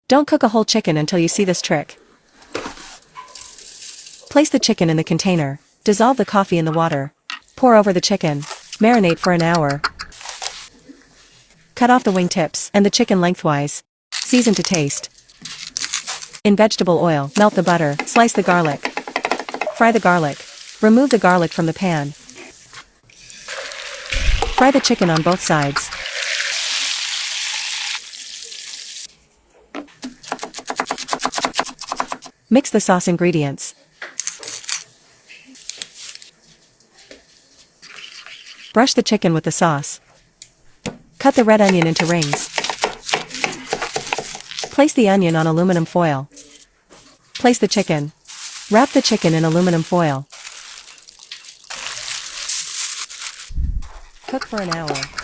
Don't cook a whole chicken until you see this trick. Place the chicken in the container. Dissolve the coffee in the water. Pour over the chicken. Marinate for an hour. Cut off the wing tips and the chicken lengthwise. Season to taste. In vegetable oil, melt the butter, slice the garlic. Fry the garlic. Remove the garlic from the pan. Fry the chicken on both sides. Mix the sauce ingredients. Brush the chicken with the sauce. Cut the red onion into rings. Place the onion on aluminum foil. Place the chicken. Wrap the chicken in aluminum foil. Cook for an hour.